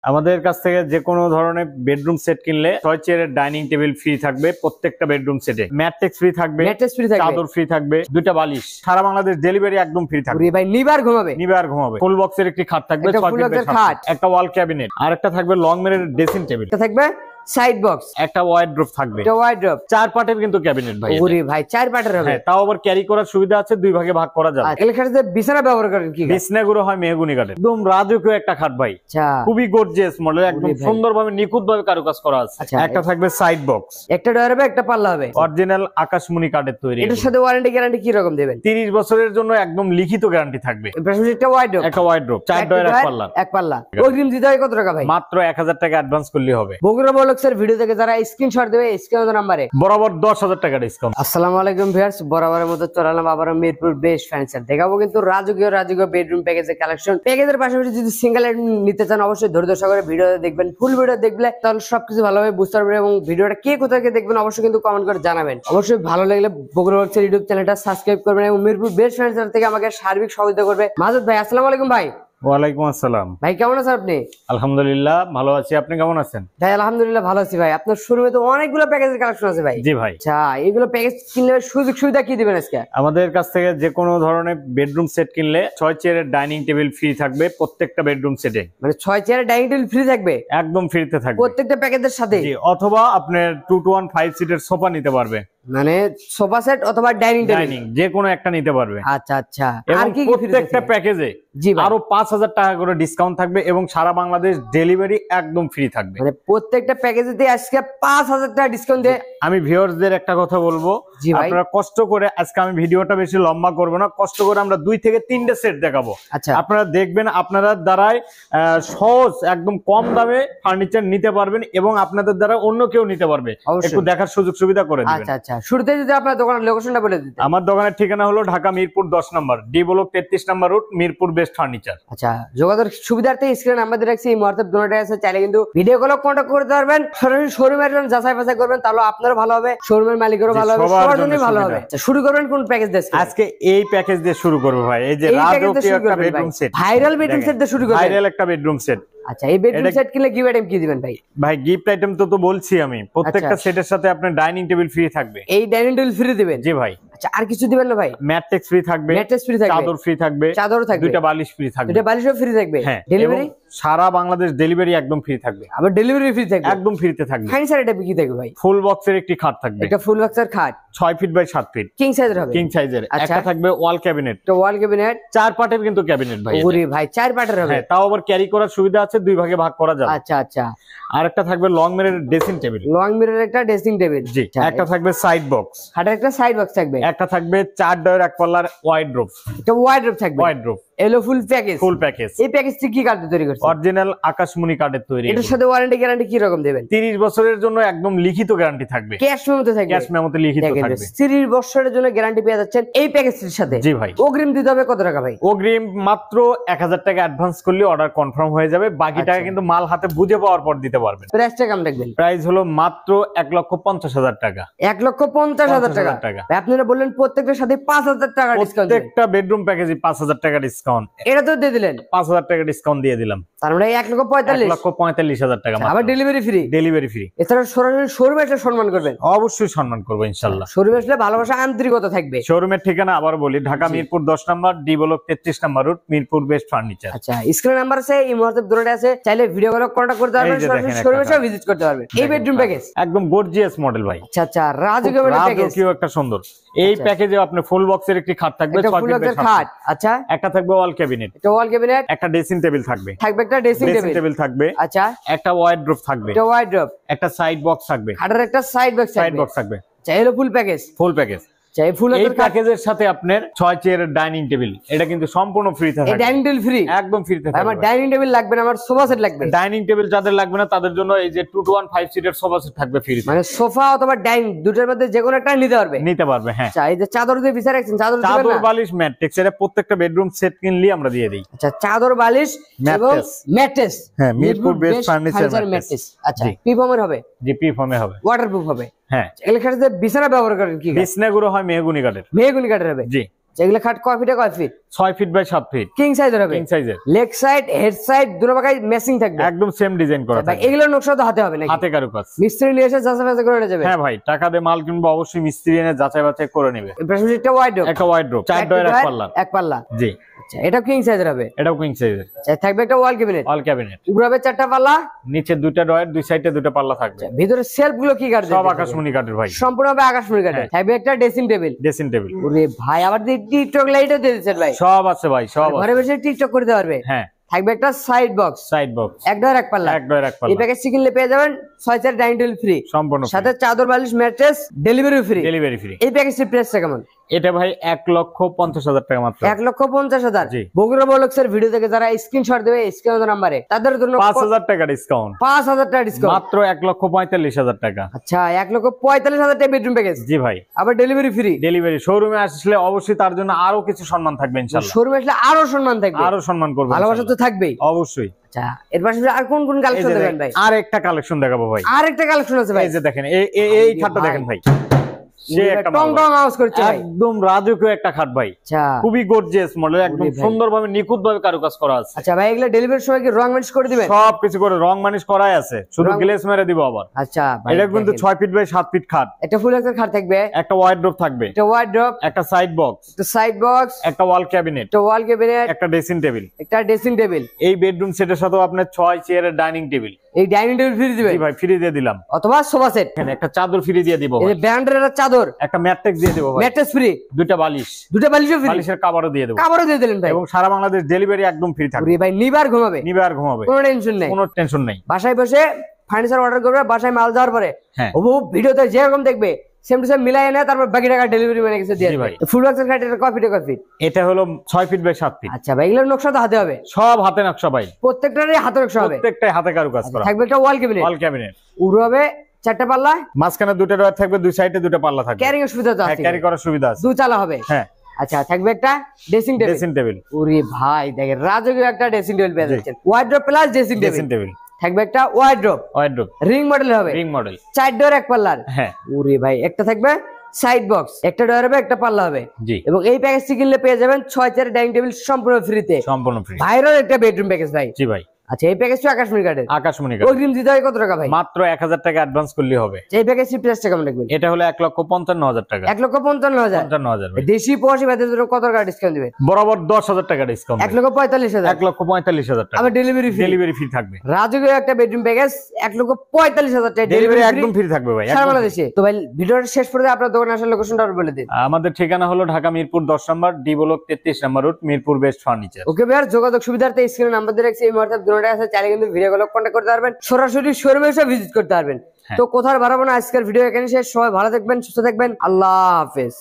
আমাদের কাছ থেকে যে কোনো ধরনের বেডরুম সেট কিনলে 6 চেয়ারের ডাইনিং টেবিল ফ্রি থাকবে প্রত্যেকটা বেডরুম সেটে। ম্যাট্রেস ফ্রি থাকবে, চাদর ফ্রি থাকবে, দুইটা বালিশ, সারা বাংলাদেশ ডেলিভারি একদম ফ্রি থাকবে। ভাই নিবার ঘুমাবে ফুল বক্সের একটি খাট থাকবে, 6 ফিটের খাট, একটা ওয়াল ক্যাবিনেট, আর একটা থাকবে লং মিররের ড্রেসিং টেবিল, থাকবে সাইড বক্স, একটা ওয়াইড্রপ থাকবে, চার পার্টের কিন্তু ক্যাবিনেট ভাই। ওরে ভাই 4 পার্টের হবে। হ্যাঁ, তাও আবার ক্যারি করার সুবিধা আছে, 2 ভাগে ভাগ করা যাবে। এলাকার যে বিছানা ব্যবহার করেন কি? বিছনাগুলো হয় মেহগনি কাঠের, একদম রাজকীয় একটা খাট ভাই। আচ্ছা, খুবই গর্জিয়াস মডেল, একদম সুন্দরভাবে নিখুঁতভাবে কারুকাজ করা আছে। একটা থাকবে সাইড বক্স, একটা ডয়ার হবে, একটা পাল্লা হবে, অরিজিনাল আকাশমণি কাঠের তৈরি। এটার সাথে ওয়ারেন্টি গ্যারান্টি কি রকম দিবেন? 30 বছরের জন্য একদম লিখিত গ্যারান্টি থাকবে। একটা ওয়াইড্রপ, 4 ডয়ার এক পাল্লা। অগ্রিম দিতে হয় কত টাকা ভাই? মাত্র 1000 টাকা অ্যাডভান্স করলে হবে। বগুড়া বলক্সের ভিডিও থেকে যারা স্ক্রিনশট দেবে স্ক্রিনের নাম্বারে বরাবর 10,000 টাকা ডিসকাউন্ট। আসসালামু আলাইকুম ভিউয়ার্স, বরাবরের মতো চলে এলাম আবারো মিরপুর বেস্ট ফার্নিচার। দেখাবো কিন্তু রাজকীয় বেডরুম প্যাকেজের কালেকশন। প্যাকেজের পাশাপাশি যদি সিঙ্গেল নিতে চান অবশ্যই ধৈর্য সহকারে ভিডিওটা দেখবেন। ফুল ভিডিও দেখলে তাহলে সবকিছু ভালোভাবে বুঝতে পারবেন এবং ভিডিওটা কে কোথা থেকে দেখবেন অবশ্যই কিন্তু কমেন্ট করে জানাবেন। অবশ্যই ভালো লাগলে বগুড়া বলক্সের ইউটিউব চ্যানেলটা সাবস্ক্রাইব করবেন এবং মিরপুর বেস্ট ফার্নিচার থেকে আমাকে সার্বিক সহযোগিতা করবে মাজেদ ভাই। আসসালামু আলাইকুম ভাই। ওয়ালাইকুম আসসালাম ভাই, কেমন আছেন আপনি? আলহামদুলিল্লাহ ভালো আছি, আপনি কেমন আছেন? ভাই আলহামদুলিল্লাহ ভালো আছি ভাই। আপনার শোরুমে তো অনেকগুলো প্যাকেজের কালেকশন আছে ভাই। জি ভাই। আচ্ছা, এগুলো প্যাকেজ কিনলে সুযোগ সুবিধা কি দিবেন আজকে? আমাদের কাছ থেকে যে কোনো ধরনের বেডরুম সেট কিনলে 6 চেয়ারের ডাইনিং টেবিল ফ্রি থাকবে প্রত্যেকটা বেডরুম সেটে। মানে 6 চেয়ারের ডাইনিং টেবিল ফ্রি থাকবে? একদম ফ্রিতে থাকবে প্রত্যেকটা প্যাকেজের সাথে। জি, অথবা আপনার 2 to 1 5 সিটের সোফা নিতে পারবে, মানে সোফা সেট অথবা ডাইনিং টেবিল যে কোনো একটা নিতে পারবে। আচ্ছা আচ্ছা, আর কি প্রত্যেকটা প্যাকেজে আরো 5000 টাকা করে ডিসকাউন্ট থাকবে এবং সারা বাংলাদেশ ডেলিভারি একদম ফ্রি থাকবে। মানে প্রত্যেকটা প্যাকেজেতে আজকে 5000 টাকা ডিসকাউন্ট দিয়ে। আমি ভিউয়ারদের একটা কথা বলবো, আপনারা কষ্ট করে, আজকে আমি ভিডিওটা বেশি লম্বা করব না, কষ্ট করে আমরা 2 থেকে 3টে সেট দেখাবো। আচ্ছা, আপনারা দেখবেন আপনারা দ্বারাই সহজ একদম কম দামে ফার্নিচার নিতে পারবেন এবং আপনাদের দ্বারা অন্য কেউ নিতে পারবে। একটু দেখার সুযোগ সুবিধা করে দিবেন। আচ্ছা আচ্ছা, শুরুতে যদি আপনার দোকানের লোকেশনটা বলে দিতেন। আমার দোকানের ঠিকানা হলো ঢাকা মিরপুর 10 নম্বর, ডি ব্লক 33 নম্বর রুট, মিরপুর বেস্ট ফার্নিচার। আচ্ছা, যোগাযোগ সুবিধার্থে স্ক্রিনে নাম্বার দিয়ে রাখছি, এই মুহূর্তে দুটোটাই আছে, চাইলে কিন্তু ভিডিও কল কন্টাক্ট করতে পারবেন। সরাসরি শোরুমে আসবেন, যাচাই বাছাই করবেন, তাহলে আপনারও ভালো হবে, শোরুমের মালিকেরও ভালো হবে, সবার জন্যই ভালো হবে। শুরু করবেন কোন প্যাকেজ দিয়ে? আজকে এই প্যাকেজ দিয়ে শুরু করব ভাই। এই যে রাজকীয় একটা bedroom set, viral bedroom set দিয়ে শুরু করব। ভাইরাল একটা বেডরুম সেট। আচ্ছা, এই বেডরুম সেট কিনলে গিফট আইটেম কি দিবেন ভাই? ভাই গিফট আইটেম তো বলছি আমি, প্রত্যেকটা সেটের সাথে আপনার ডাইনিং টেবিল ফ্রি থাকবে। এই ডাইনিং টেবিল ফ্রি দিবেন? জি ভাই। আচ্ছা, আর কিছু দিবেন না ভাই? ম্যাট্রেস ফ্রি থাকবে, চাদর ফ্রি থাকবে, দুইটা বালিশ ফ্রি থাকবে, দুইটা বালিশও ফ্রি থাকবে। হ্যাঁ, ডেলিভারি সারা বাংলাদেশ ডেলিভারি একদম ফ্রি থাকবে। আবার ডেলিভারি ফ্রি থাকবে, একদম ফ্রিতে থাকবে। ফার্নিচার এটা কি থাকবে ভাই? ফুল বক্সের একটি খাট থাকবে, একটা ফুল বক্সের খাট 6 ফিট বাই 7 ফিট, কিং সাইজের হবে, কিং সাইজের। একটা থাকবে ওয়াল ক্যাবিনেট, তো ওয়াল ক্যাবিনেট 4 পার্টের কিন্তু ক্যাবিনেট ভাই। ওরে ভাই 4 পার্টের হবে। হ্যাঁ, তাও আবার ক্যারি করার সুবিধা আছে, 2 ভাগে ভাগ করা যাবে। আচ্ছা আচ্ছা, আর একটা থাকবে লং মিররের ড্রেসিং টেবিল, লং মিররের একটা ড্রেসিং টেবিল। জি। একটা থাকবে সাইড বক্স, খাটের একটা সাইড বক্স থাকবে। একটা থাকবে 4 ডয়ার এক পাল্লার ওয়াইড্রপ, একটা ওয়াইড্রপ থাকবে। ওয়াইড্রপ এলো ফুল প্যাকেজ। Full package. এই প্যাকেজটি কি কাঠে তৈরি করছেন? অরিজিনাল আকাশমণি কাঠের তৈরি। এটার সাথে ওয়ারেন্টি গ্যারান্টি কি রকম দিবেন? 30 বছরের জন্য একদম লিখিত গ্যারান্টি থাকবে। ক্যাশ মেমোতে থাকবে? ক্যাশ মেমোতে লিখিত থাকবে। 30 বছরের জন্য গ্যারান্টি পেয়ে যাচ্ছেন এই প্যাকেজটির সাথে। জি ভাই। অগ্রিম দিতে হবে কত টাকা ভাই? অগ্রিম মাত্র 1000 টাকা অ্যাডভান্স করলে অর্ডার কনফার্ম হয়ে যাবে, বাকি টাকা কিন্তু মাল হাতে বুঝে পাওয়ার পর দিতে পারবেন। প্রাইসটা কেমন রাখবেন? প্রাইস হলো মাত্র 1,50,000 টাকা। 1,50,000 টাকা। আপনারা বললেন প্রত্যেকটার সাথে 5000 টাকা ডিসকাউন্ট। প্রত্যেকটা বেডরুম প্যাকেজে 5000 টাকা ডিসকাউন্ট। এটা তো দিয়ে দিলেন? 5000 টাকা ডিসকাউন্ট দিয়ে দিলাম। তার মানে 1,45,000 টাকা। আবার ডেলিভারি ফ্রি? Delivery free. এছাড়া সরাসরি শোরুমে এসে সম্মান করবেন? অবশ্যই সম্মান করবো ইনশাআল্লাহ। শোরুমে আসলে ভালোবাসা আন্তরিকতা থাকবে। শোরুমের ঠিকানা আবার বলি, ঢাকা মিরপুর 10 নম্বর, ডি ব্লক 33 নম্বর রুট, মিরপুর বেস্ট ফার্নিচার। আচ্ছা, স্ক্রিনে নাম্বার আছে, এই মুহূর্তে দুটোটা আছে, চাইলে ভিডিও কল কন্টাক্ট করতে পারবেন, সরাসরি শোরুমে এসে ভিজিট করতে পারবেন। এই বেডরুম প্যাকেজ একদম গর্জিয়াস মডেল ভাই। আচ্ছা আচ্ছা, রাজকীয় প্যাকেজ, রাজকীয় একটা সুন্দর। এই প্যাকেজে আপনি ফুল বক্সের একটি খাট থাকবে, 6 ফিট বাই 7 খাট। আচ্ছা, একটা থাকবে ওয়াল ক্যাবিনেট, একটা ওয়াল ক্যাবিনেট, একটা ড্রেসিং টেবিল থাকবে, একটা ড্রেসিং টেবিল থাকবে। আচ্ছা, একটা ওয়াইড্রপ থাকবে, একটা ওয়াইড্রপ, একটা সাইড বক্স থাকবে, খাটের একটা সাইড বক্স থাকবে। চাইলে ফুল প্যাকেজ। Full package. এই প্যাকেজের সাথে আপনার 6 চেয়ারের ডাইনিং টেবিল, এটা কিন্তু সম্পূর্ণ ফ্রি থাকবে। এই ডাইনিং টেবিল ফ্রি? একদম ফ্রি থাকবে। আমার ডাইনিং টেবিল লাগবে না, আমার সোফা সেট লাগবে। ডাইনিং টেবিল যাদের লাগবে না তাদের জন্য এই যে 2 to 1 5 সিটের সোফা সেট থাকবে ফ্রি। মানে সোফা অথবা ডাইনিং দুটোর মধ্যে যে কোনো একটা নিতে পারবে। হ্যাঁ। আচ্ছা, এই যে চাদর দিয়ে বিছানা রাখছেন, চাদর বালিশ ম্যাট্রেস, এটা প্রত্যেকটা বেডরুম সেট কিনলে আমরা দিয়ে দেই। আচ্ছা, চাদর বালিশ এবং ম্যাট্রেস। হ্যাঁ, মিরপুর বেস্ট ফার্নিচার ম্যাট্রেস। আচ্ছা, পিফর্মের হবে? জি, পিফর্মে হবে, ওয়াটারপ্রুফ হবে। হ্যাঁ। এগুলো খাটে যে বিছানা ব্যবহার করেন কি? বিছনাগুলো হয় মেহগনি কাঠের। মেহগনি কাঠের হবে? জি। এগুলো খাট কয় ফিটে কয় feet? 6 feet by 7 feet king সাইজের হবে, কিং সাইজের, লেগ সাইড হেড সাইড দুটো পাকায় ম্যাচিং থাকবে, একদম সেম ডিজাইন করা ভাই থাকবে। এগুলোর নকশা তো হাতে হবে নাকি? হাতে কারুকাজ, মিস্ত্রি নিয়ে এসে যাচাই বাছাই করে নিয়ে যাবে। হ্যাঁ ভাই, টাকা দিয়ে মাল কিনবো অবশ্যই মিস্ত্রি এনে যাচাই বাছাই করে নেবে। পাশাপাশি একটা ওয়াইড্রপ, একটা ওয়াইড্রোব, 4 ডয়ার 1 পাল্লা, এক পাল্লা। জি। আচ্ছা এটা কিং সাইজের হবে, এটাও কিং সাইজের। আচ্ছা থাকবে একটা ওয়াল ক্যাবিনেট, অল ক্যাবিনেট, উপরে হবে 4টা পাল্লা, নিচে 2টা ডয়ার, 2 সাইডে 2টা পাল্লা থাকবে। ভিতরে সেলফ গুলো কি কাঠ সব আকাশমণি কাঠের ভাই, সম্পূর্ণ হবে আকাশমণি কাঠের। থাকবে একটা ড্রেসিং টেবিল, ড্রেসিং টেবিল। ওরে ভাই আবার টিকটক লাইটও দিয়ে দিচ্ছেন ভাই, সব আছে ভাই, সব ঘরে আছে। বসে টিকটক করতে পারবে। হ্যাঁ, থাকবে একটা সাইড বক্স, সাইড বক্স, এক ডয়ার এক পাল্লা, এক ডয়ার 1 এই পাল্লা, প্যাকেজটি কিনলে পেয়ে যাবেন 6 ডাইনিং টেবিল ফ্রি, সম্পূর্ণ সাথে চাদর বালিশ mattress delivery free. Delivery free. এই প্যাকেজটির প্রাইসটা কেমন? এটা ভাই 1,50,000 টাকা মাত্র। 1,50,000। জি। বগুড়া বলক্সের ভিডিও থেকে যারা স্ক্রিনশট দেবে স্ক্রিন নাম্বারে তাদের জন্য 5,000 টাকা ডিসকাউন্ট, 5,000 টাকা ডিসকাউন্ট, মাত্র 1,45,000 টাকা। আচ্ছা 1,45,000 টাকা বেডরুম প্যাকেজ, জি ভাই, আবার ডেলিভারি ফ্রি। ডেলিভারি। শোরুমে আসলে অবশ্যই তার জন্য আরো কিছু সম্মান থাকবে ইনশাআল্লাহ, শোরুমে আসলে আরো সম্মান থাকবে, আরো সম্মান করবে ভালোবাসা তো ইনশাআল্লাহ। থাকবেই অবশ্যই। আচ্ছা এর পাশাপাশি আর কোন কোন এই কালেকশন যে দেবেন ভাই? আর একটা কালেকশন দেখাবো ভাই, আর একটা কালেকশন আছে ভাই, এই যে দেখেন, এই খাটটা দেখেন ভাই, সে একটা টং টং আওয়াজ করছে ভাই। একদম রাজকীয় একটা খাট ভাই, আচ্ছা খুবই গর্জিয়াস মডেল, একদম ওরে ভাই। সুন্দরভাবে নিখুঁতভাবে কারুকাজ করা আছে। আচ্ছা ভাই এগুলা ডেলিভারির সময় কি রং ম্যাচ করে দিবেন? সব কিছু করে রং মানিশ করাই আছে, শুধু রং- গ্লেজ মেরে দিব আবার। আচ্ছা ভাই এটা কিন্তু দেখেন। 6 ফিট বাই 7 ফিট খাট, একটা ফুল একটা খাট থাকবে, একটা ওয়াইড্রোব থাকবে, একটা ওয়ার্ডরোব, একটা সাইড বক্স, একটা সাইড বক্স, একটা ওয়াল ক্যাবিনেট, একটা ওয়াল ক্যাবিনেট, একটা ড্রেসিং টেবিল। একটা ড্রেসিং টেবিল। এই বেডরুম সেটের সাথেও আপনার 6 চেয়ারের ডাইনিং টেবিল এই ডাইনিং টেবিল ফ্রি দিবেন জি ভাই, ফ্রি দিয়ে দিলাম। অথবা সোফা সেট, এখানে একটা চাদর ফ্রি দিয়ে দিব এই ভাই, যে ব্র্যান্ডের একটা চাদর, একটা ম্যাট্রেক্স দিয়ে দিব ভাই, ম্যাট্রেস ফ্রি, 2টা বালিশ, দুটো বালিশও ফ্রি, বালিশের কভারও দিয়ে দেবো, কাভারও দিয়ে দিলেন ভাই। এবং সারা বাংলাদেশ ডেলিভারি একদম ফ্রি থাকবে। ওরে ভাই নিবার ঘুমাবে, নিবে আর ঘুমাবে, কোনো টেনশন নেই, কোনো টেনশন নেই। বাসায় বসে ফার্নিচার অর্ডার করবে, বাসায় মাল যাওয়ার পরে হ্যাঁ, ও ভিডিওতে যেরকম দেখবে সেম টু সেম মিলাই এনে তারপর বাকি টাকা ডেলিভারি ম্যানের কাছে দিয়ে জি দিবে। ভাই। ফুল বক্সের খাট এটা কফি কফি। এটা হলো 6 ফিট বাই 7 ফিট, আচ্ছা ভাই এগুলোর নকশা তো হাতে হবে, সব হাতে নকশা ভাই, প্রত্যেকটারই হাতে নকশা হবে। প্রত্যেকটাই হাতে কারুকাজ করা। থাকবে একটা ওয়াল ক্যাবিনেট, ওয়াল ক্যাবিনেট, উড়ো হবে 4টা পাল্লা, মাঝখানে 2টা ডয়ার থাকবে, 2 সাইডে 2টা পাল্লা থাকবে, ক্যারিং এর সুবিধা তো আছে, ক্যারি করার সুবিধা আছে। দু চালা হবে। হ্যাঁ, আচ্ছা থাকবে একটা ড্রেসিং টেবিল, ড্রেসিং টেবিল, ওরে ভাই দেখেন রাজকীয় একটা ড্রেসিং টেবিল পেয়ে জি। যাচ্ছেন, wardrobe plus dressing dressing table. Table, থাকবে একটা ওয়ার্ডরোব, ওয়াইড্রোব, রিং মডেল হবে, রিং মডেল। 4 ডোর এক পাল্লার। হ্যাঁ, ওরে ভাই একটা থাকবে সাইড বক্স, একটা ডোর হবে একটা পাল্লা হবে। জি, এবং এই প্যাকেজটি কিনলে পেয়ে যাবেন 6 চেয়ার ডাইনিং টেবিল সম্পূর্ণ ফ্রিতে, সম্পূর্ণ ফ্রি। ভাইরাল একটা বেডরুম প্যাকেজ ভাই। জি ভাই, আচ্ছা এই প্যাকেজটা আকাশমণি কাঠের, আকাশমণি কাঠ, অগ্রিম দিতে হয় কত টাকা ভাই? মাত্র 1000 টাকা অ্যাডভান্স করলে হবে। এই প্যাকেজটির প্রাইসটা কেমন রাখবেন? এটা হলো 1,55,000 টাকা। 1,55,000। 55,000 ভাই, দেশি প্রবাসী ভাইদের জন্য কত টাকা ডিসকাউন্ট দিবেন? বরাবর 10,000 টাকা ডিসকাউন্ট, 1,45,000। 1,45,000 টাকা। আবার ডেলিভারি ফ্রি, ডেলিভারি ফ্রি থাকবে, রাজকীয় একটা বেডরুম প্যাকেজ 1,45,000 টাকা ডেলিভারি ডেলিভারি একদম ফ্রি থাকবে ভাই, সারা একদম free। বাংলাদেশে। তো ভাই ভিডিওটা শেষ পর্যন্ত আপনার দোকানে আসার লোকেশনটা বলে দিন। আমাদের ঠিকানা হলো ঢাকা মিরপুর 10 নম্বর, ডি ব্লক 33 নম্বর রোড, মিরপুর বেস্ট ফার্নিচার। ওকে ভাই যোগাযোগ সুবিধার্থে স্ক্রিনে নাম্বার দিয়ে রাখছি, এই মুহূর্তে দুটোটা আছে, চাইলে কিন্তু ভিডিও কল কন্ট্যাক্ট করতে পারবেন, সরাসরি শোরুমে এসে ভিজিট করতে পারবেন। হ্যাঁ। তো কোথাও বাড়াবো না, আজকের ভিডিও এখানে শেষ। সবাই ভালো থাকবেন, সুস্থ থাকবেন, আল্লাহ হাফেজ।